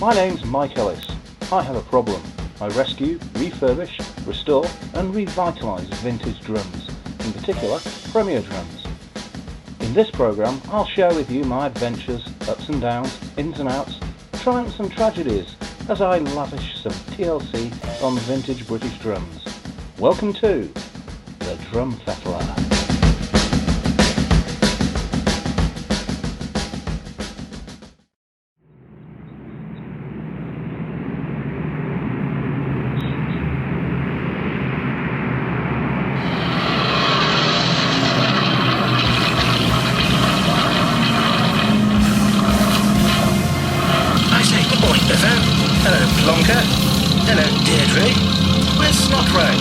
My name's Mike Ellis. I have a problem. I rescue, refurbish, restore and revitalise vintage drums, in particular Premier drums. In this programme I'll share with you my adventures, ups and downs, ins and outs, triumphs and tragedies as I lavish some TLC on vintage British drums. Welcome to the Drum Fettler. Hello, Plonker. Hello, Deirdre. Where's Snotrag?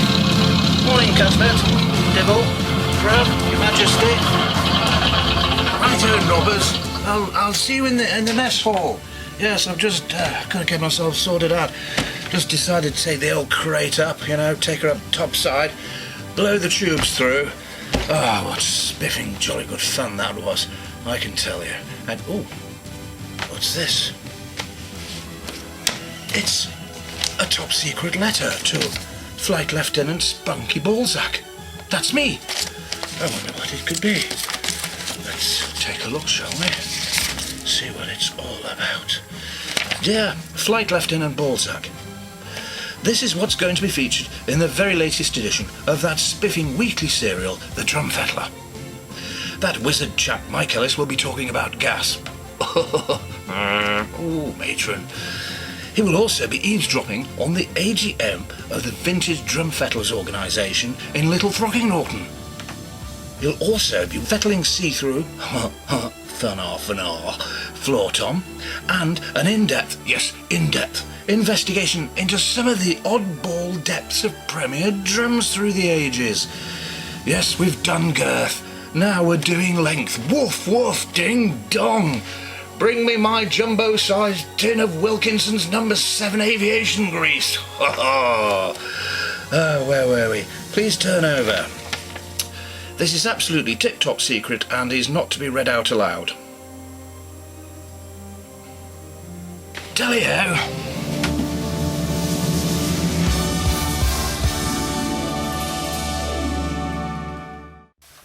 Morning, Cuthbert. Dibble. Grub, Your Majesty. Righto, Robbers. I'll see you in the mess hall. Yes, I've just got to get myself sorted out. Just decided to take the old crate up, take her up topside, blow the tubes through. Oh, what spiffing jolly good fun that was, I can tell you. And, ooh, what's this? It's a top-secret letter to Flight Lieutenant Spunky Balzac. That's me. I wonder what it could be. Let's take a look, shall we? See what it's all about. Dear Flight Lieutenant Balzac, this is what's going to be featured in the very latest edition of that spiffing weekly serial, The Drum Fettler. That wizard chap Mike Ellis will be talking about gas. Ooh, matron. He will also be eavesdropping on the AGM of the Vintage Drum Fettlers organisation in Little Throckingnorton. He'll also be fettling see-through, floor tom, and an in-depth investigation into some of the oddball depths of Premier drums through the ages. Yes, we've done girth. Now we're doing length. Woof, woof, ding, dong. Bring me my jumbo-sized tin of Wilkinson's No. 7 aviation grease. Oh, where were we? Please turn over. This is absolutely tip-top secret and is not to be read out aloud. Tally-ho.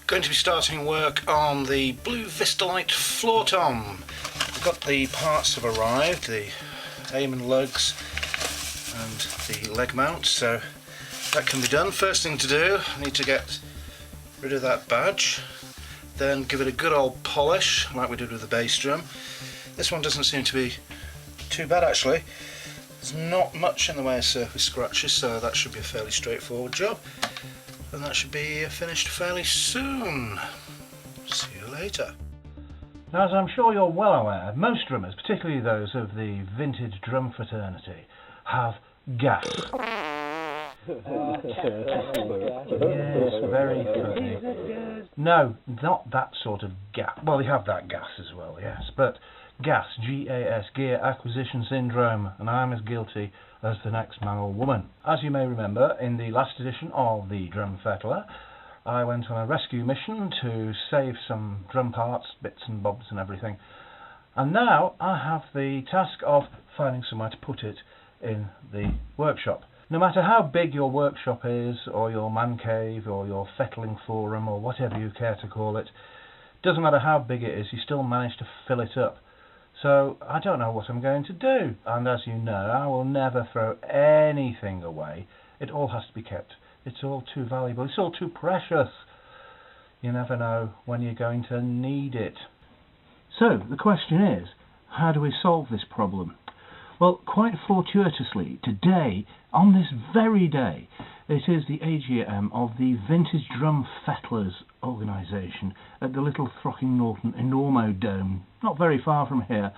Going to be starting work on the blue Vistalite floor tom. Got the parts have arrived, the aim and lugs and the leg mount, so that can be done. First thing to do, I need to get rid of that badge, then give it a good old polish like we did with the bass drum. This one doesn't seem to be too bad actually. There's not much in the way of surface scratches, so that should be a fairly straightforward job, and that should be finished fairly soon. See you later. Now, as I'm sure you're well aware, most drummers, particularly those of the vintage drum fraternity, have gas. Yes, very funny. No, not that sort of gas. Well, they have that gas as well, yes, but gas, G-A-S, gear acquisition syndrome, and I'm as guilty as the next man or woman. As you may remember, in the last edition of the Drum Fettler, I went on a rescue mission to save some drum parts, bits and bobs and everything. And now I have the task of finding somewhere to put it in the workshop. No matter how big your workshop is, or your man cave, or your fettling forum, or whatever you care to call it, doesn't matter how big it is, you still manage to fill it up. So I don't know what I'm going to do. And as you know, I will never throw anything away. It all has to be kept. It's all too valuable, it's all too precious. You never know when you're going to need it. So, the question is, how do we solve this problem? Well, quite fortuitously, today, on this very day, it is the AGM of the Vintage Drum Fettlers organisation at the Little Throckingnorton Enormo Dome, not very far from here,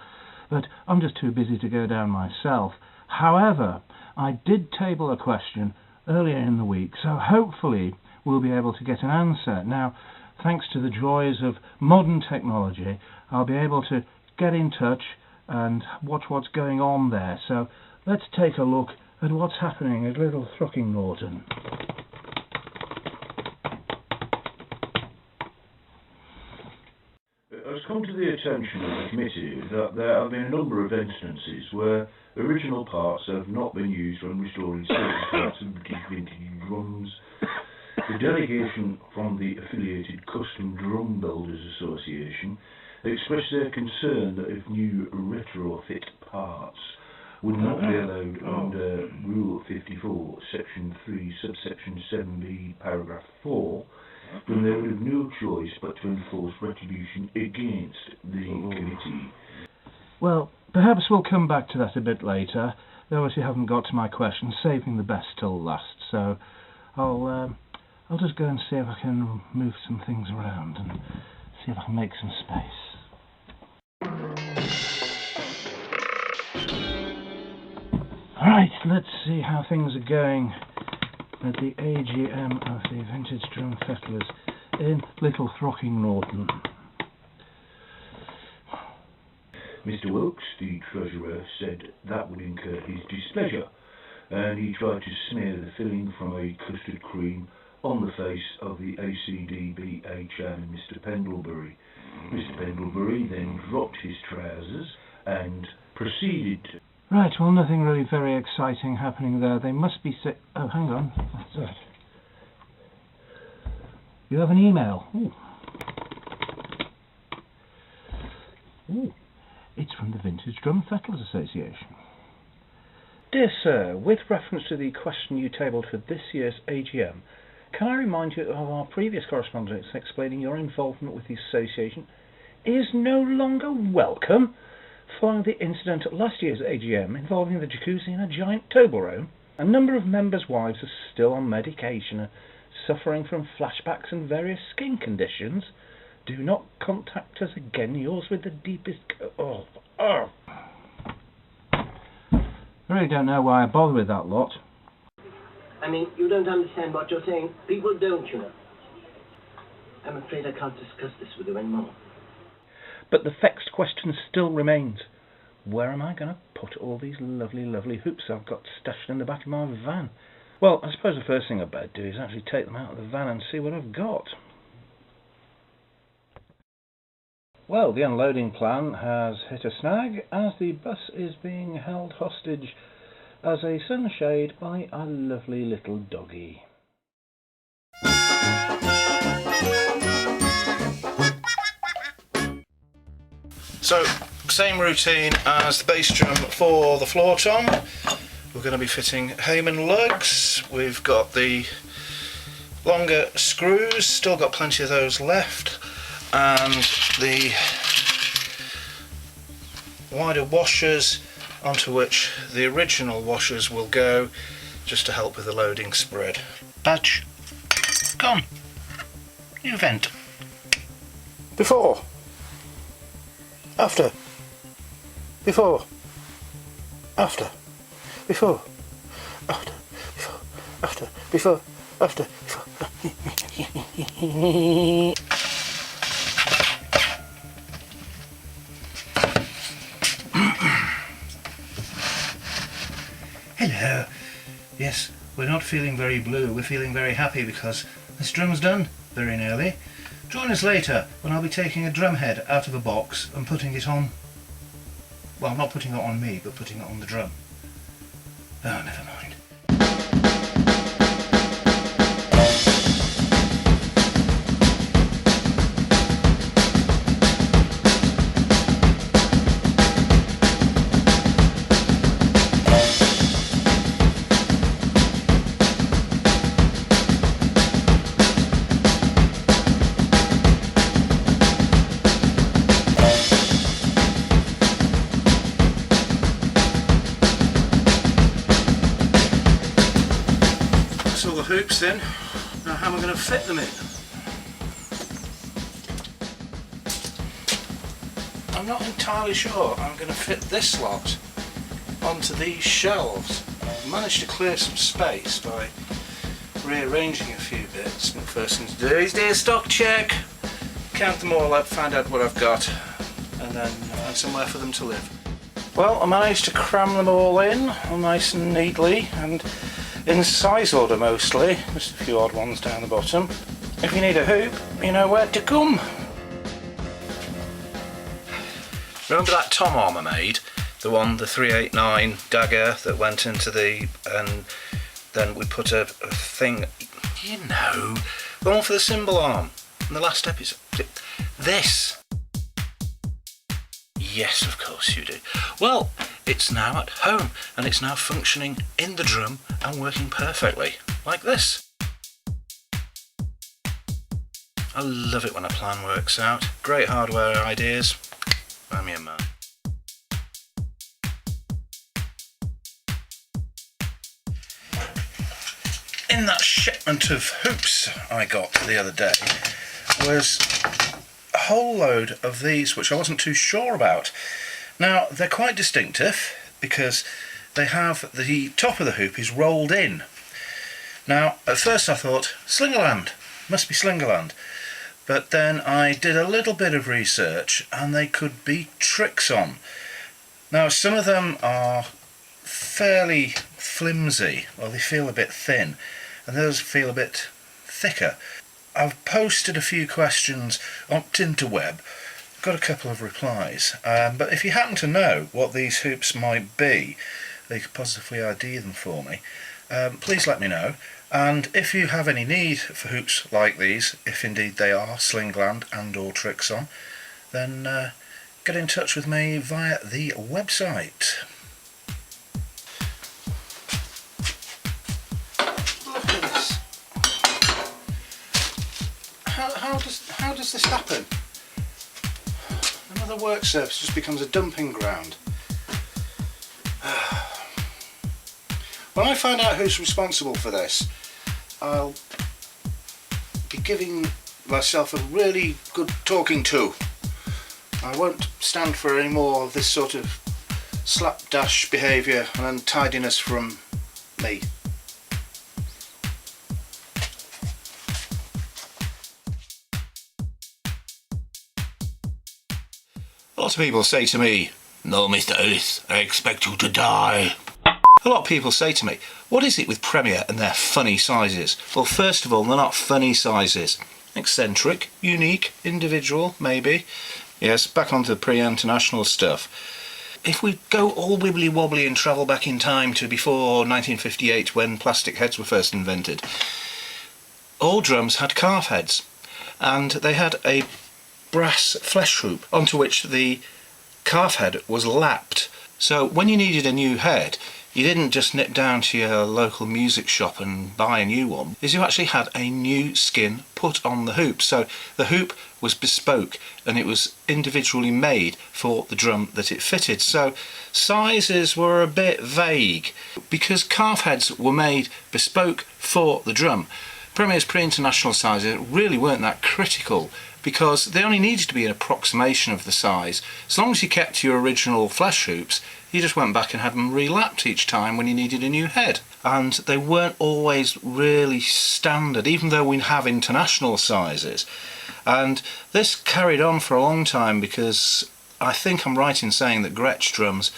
but I'm just too busy to go down myself. However, I did table a question earlier in the week, so hopefully we'll be able to get an answer. Now, thanks to the joys of modern technology, I'll be able to get in touch and watch what's going on there. So let's take a look at what's happening at Little Throckingnorton. I was calling come to the attention of the committee that there have been a number of instances where original parts have not been used when restoring certain parts of vintage drums. The delegation from the affiliated Custom Drum Builders Association expressed their concern that if new retrofit parts would not be allowed under Rule 54, Section 3, Subsection 7b, Paragraph 4, then they would have no choice but to enforce retribution against the committee. Well, perhaps we'll come back to that a bit later. They obviously haven't got to my question, saving the best till last, so I'll just go and see if I can move some things around and see if I can make some space. Right, let's see how things are going at the AGM of the Vintage Drum Fettlers in Little Throckingnorton. Mr. Wilkes, the treasurer, said that would incur his displeasure, and he tried to smear the filling from a custard cream on the face of the ACDBA chairman, Mr. Pendlebury. Mr. Pendlebury then dropped his trousers and proceeded. Right, well, nothing really very exciting happening there. They must be oh, hang on. What's that? You have an email. Ooh. Ooh. It's from the Vintage Drum Fettlers Association. Dear Sir, with reference to the question you tabled for this year's AGM, can I remind you of our previous correspondence explaining your involvement with the association is no longer welcome following the incident at last year's AGM involving the jacuzzi and a giant Toblerone? A number of members' wives are still on medication and suffering from flashbacks and various skin conditions. Do not contact us again. Yours with the deepest... I really don't know why I bother with that lot. I mean, you don't understand what you're saying. People don't, you know. I'm afraid I can't discuss this with you anymore. But the vexed question still remains. Where am I going to put all these lovely, lovely hoops I've got stashed in the back of my van? Well, I suppose the first thing I'd better do is actually take them out of the van and see what I've got. Well, the unloading plan has hit a snag as the bus is being held hostage as a sunshade by a lovely little doggy. So, same routine as the bass drum for the floor tom. We're going to be fitting Heyman lugs. We've got the longer screws, still got plenty of those left, and the wider washers onto which the original washers will go, just to help with the loading spread. Badge gone. New vent. Before. After. Before. After. Before. After. Before. After. Before. After. Before. Hello. Yes, we're not feeling very blue, we're feeling very happy because this drum's done very nearly. Join us later when I'll be taking a drum head out of a box and putting it on, well, not putting it on me, but putting it on the drum. Oh, never mind. All the hoops in. Now how am I going to fit them in? I'm not entirely sure I'm going to fit this lot onto these shelves. I managed to clear some space by rearranging a few bits. The first thing to do is do a stock check, count them all up, find out what I've got, and then find somewhere for them to live. Well, I managed to cram them all in nice and neatly, and in size order mostly, just a few odd ones down the bottom. If you need a hoop, you know where to come. Remember that tom arm I made? The one, the 389 dagger that went into the, and then we put a thing, you know, the one for the cymbal arm in the last episode. This. Yes, of course you do. Well, it's now at home and it's now functioning in the drum and working perfectly, like this. I love it when a plan works out. Great hardware ideas. I'm your man. In that shipment of hoops I got the other day was a whole load of these which I wasn't too sure about. Now they're quite distinctive because they have the top of the hoop is rolled in. Now at first I thought Slingerland, must be Slingerland, but then I did a little bit of research and they could be Trixon. Now some of them are fairly flimsy, well they feel a bit thin, and those feel a bit thicker. I've posted a few questions on Tinterweb, got a couple of replies, but if you happen to know what these hoops might be, they could positively ID them for me, please let me know. And if you have any need for hoops like these, if indeed they are Slingland and or Trixon, then get in touch with me via the website. Look at this. How does this happen? Another work surface just becomes a dumping ground. When I find out who's responsible for this, I'll be giving myself a really good talking to. I won't stand for any more of this sort of slapdash behaviour and untidiness from me. A lot of people say to me, "No, Mr. Ellis, I expect you to die." A lot of people say to me, what is it with Premier and their funny sizes? Well, first of all, they're not funny sizes. Eccentric, unique, individual, maybe. Yes, back onto the pre-international stuff. If we go all wibbly wobbly and travel back in time to before 1958 when plastic heads were first invented, all drums had calf heads and they had a brass flesh hoop onto which the calf head was lapped. So when you needed a new head, you didn't just nip down to your local music shop and buy a new one, is you actually had a new skin put on the hoop. So the hoop was bespoke and it was individually made for the drum that it fitted. So sizes were a bit vague because calf heads were made bespoke for the drum. Premier's pre-international sizes really weren't that critical because they only needed to be an approximation of the size. As long as you kept your original flesh hoops, you just went back and had them relapped each time when you needed a new head. And they weren't always really standard, even though we have international sizes. And this carried on for a long time because I think I'm right in saying that Gretsch drums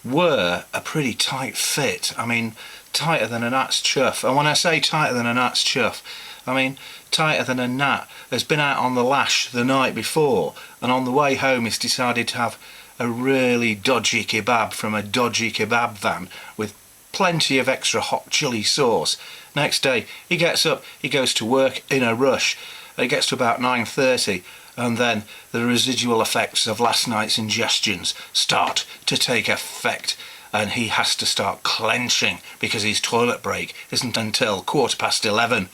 were a pretty tight fit. I mean, tighter than a gnat's chuff. And when I say tighter than a gnat's chuff, I mean tighter than a gnat has been out on the lash the night before and on the way home he's decided to have a really dodgy kebab from a dodgy kebab van with plenty of extra hot chilli sauce. Next day he gets up, he goes to work in a rush. It gets to about 9:30 and then the residual effects of last night's ingestions start to take effect and he has to start clenching because his toilet break isn't until 11:15.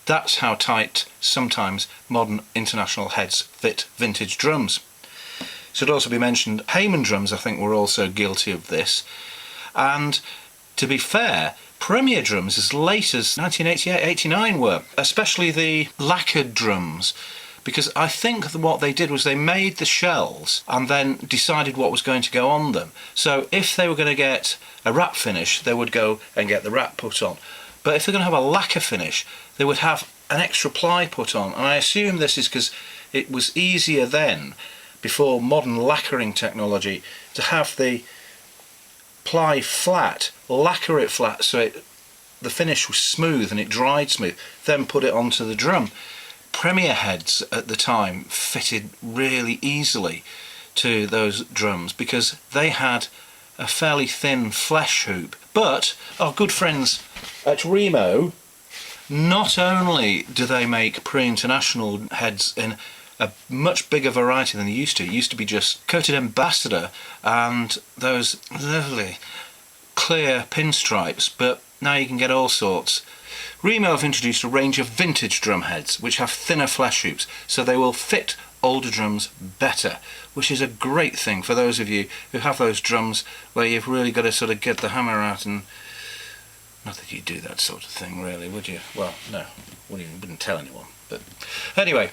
That's how tight sometimes modern international heads fit vintage drums. Should also be mentioned, Heyman drums I think were also guilty of this, and to be fair, Premier drums as late as 1988-89 were, especially the lacquered drums, because I think that what they did was they made the shells and then decided what was going to go on them. So if they were going to get a wrap finish, they would go and get the wrap put on. But if they're going to have a lacquer finish, they would have an extra ply put on. And I assume this is because it was easier then, before modern lacquering technology, to have the ply flat, lacquer it flat so the finish was smooth and it dried smooth, then put it onto the drum. Premier heads at the time fitted really easily to those drums because they had a fairly thin flesh hoop. But our good friends at Remo, not only do they make pre-international heads in a much bigger variety than they used to. It used to be just coated ambassador and those lovely clear pinstripes, but now you can get all sorts. Remo have introduced a range of vintage drum heads which have thinner flesh hoops, so they will fit older drums better, which is a great thing for those of you who have those drums where you've really got to sort of get the hammer out and... Not that you do that sort of thing really, would you? Well, no, wouldn't tell anyone. But anyway,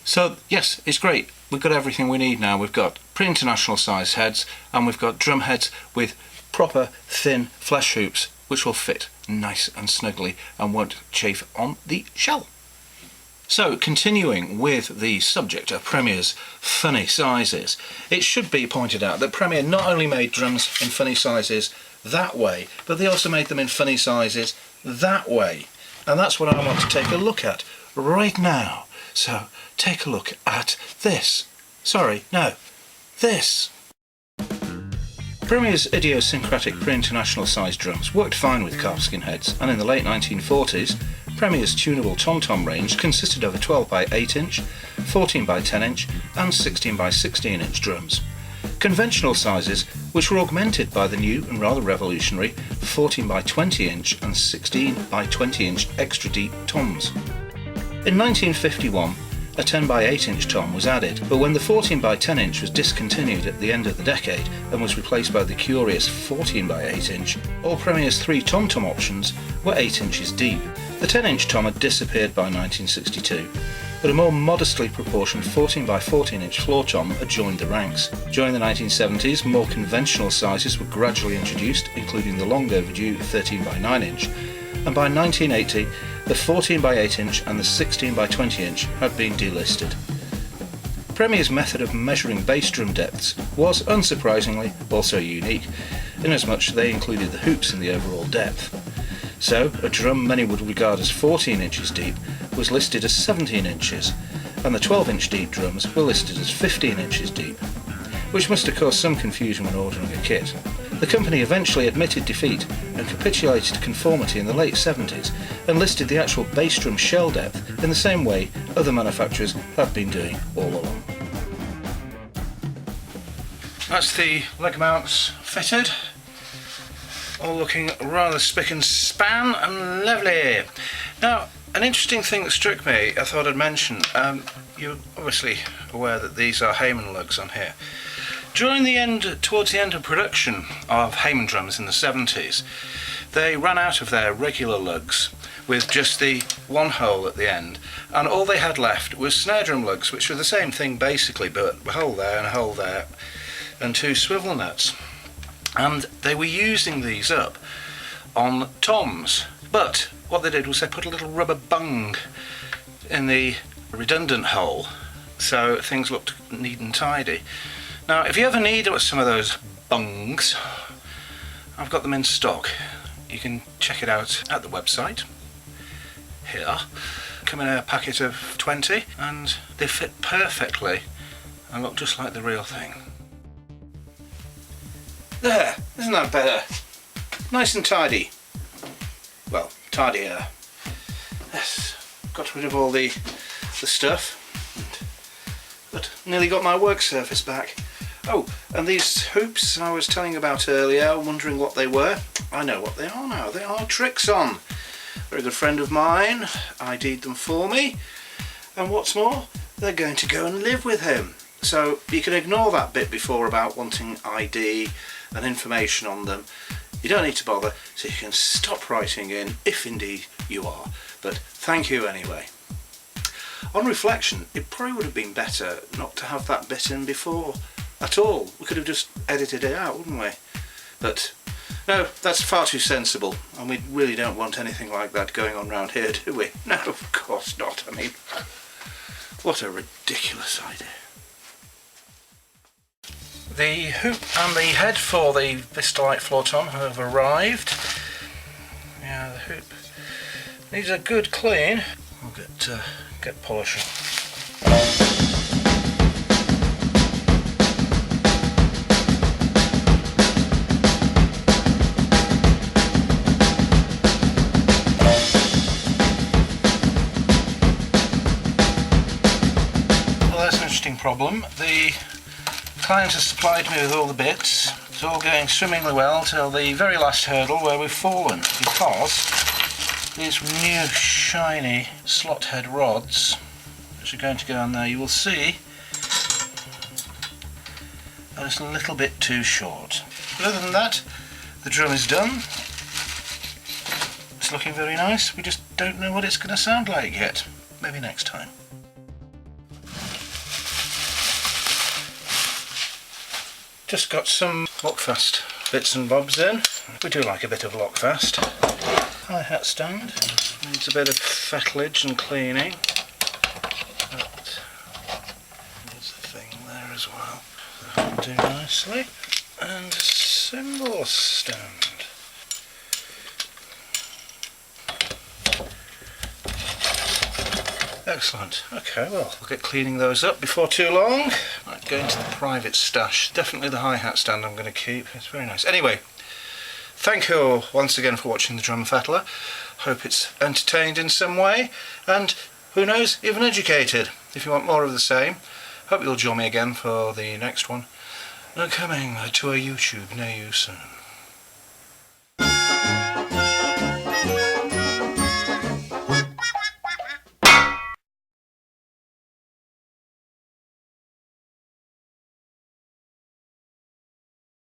so yes, it's great. We've got everything we need now. We've got pre-international size heads and we've got drum heads with proper thin flesh hoops which will fit nice and snugly and won't chafe on the shell. So, continuing with the subject of Premier's funny sizes, it should be pointed out that Premier not only made drums in funny sizes that way, but they also made them in funny sizes that way. And that's what I want to take a look at right now. So, take a look at this. Sorry, no, this. Premier's idiosyncratic pre-international size drums worked fine with calfskin heads, and in the late 1940s, Premier's tunable tom-tom range consisted of a 12x8 inch, 14x10 inch and 16x16 inch drums. Conventional sizes, which were augmented by the new and rather revolutionary 14x20 inch and 16x20 inch extra deep toms. In 1951, a 10x8 inch tom was added, but when the 14x10 inch was discontinued at the end of the decade and was replaced by the curious 14x8 inch, all Premier's 3 tom-tom options were 8 inches deep. The 10 inch tom had disappeared by 1962, but a more modestly proportioned 14x14 inch floor tom had joined the ranks. During the 1970s, more conventional sizes were gradually introduced, including the long overdue 13x9 inch, and by 1980, the 14x8 inch and the 16x20 inch had been delisted. Premier's method of measuring bass drum depths was, unsurprisingly, also unique, inasmuch they included the hoops in the overall depth. So, a drum many would regard as 14 inches deep was listed as 17 inches, and the 12-inch deep drums were listed as 15 inches deep, which must have caused some confusion when ordering a kit. The company eventually admitted defeat and capitulated to conformity in the late 70s and listed the actual bass drum shell depth in the same way other manufacturers have been doing all along. That's the leg mounts fitted, all looking rather spick and span and lovely. Now, an interesting thing that struck me, I thought I'd mention, you're obviously aware that these are Hayman lugs on here. Towards the end of production of Hayman drums in the 70s, they ran out of their regular lugs with just the one hole at the end, and all they had left was snare drum lugs, which were the same thing basically, but a hole there and a hole there, and 2 swivel nuts. And they were using these up on toms, but what they did was they put a little rubber bung in the redundant hole so things looked neat and tidy. Now, if you ever need some of those bungs, I've got them in stock. You can check it out at the website here. Come in a packet of 20 and they fit perfectly and look just like the real thing. There, isn't that better? Nice and tidy. Well, tidier. Yes, got rid of all the stuff, but nearly got my work surface back. Oh, and these hoops I was telling you about earlier, wondering what they were. I know what they are now. They are Trixon. A very good friend of mine ID'd them for me, and what's more, they're going to go and live with him. So you can ignore that bit before about wanting ID and information on them. You don't need to bother, so you can stop writing in if indeed you are. But thank you anyway. On reflection, it probably would have been better not to have that bit in before at all. We could have just edited it out, wouldn't we? But no, that's far too sensible, and we really don't want anything like that going on round here, do we? No, of course not. I mean, what a ridiculous idea. The hoop and the head for the Vistalite floor tom have arrived. Yeah, the hoop needs a good clean. We'll get polishing. problem. The client has supplied me with all the bits. It's all going swimmingly well till the very last hurdle where we've fallen, because these new shiny slot head rods which are going to go on there, you will see are just a little bit too short. But other than that, the drum is done. It's looking very nice. We just don't know what it's going to sound like yet. Maybe next time. Just got some lockfast bits and bobs in. We do like a bit of lockfast. Hi-hat stand. Needs a bit of fettlage and cleaning. But there's a thing there as well. That'll do nicely. And a cymbal stand. Excellent. Okay, well, we'll get cleaning those up before too long. Right, going to the private stash. Definitely the hi-hat stand I'm going to keep. It's very nice. Anyway, thank you once again for watching the Drum Fettler. Hope it's entertained in some way, and who knows, even educated. If you want more of the same, hope you'll join me again for the next one. And coming to a YouTube near you soon.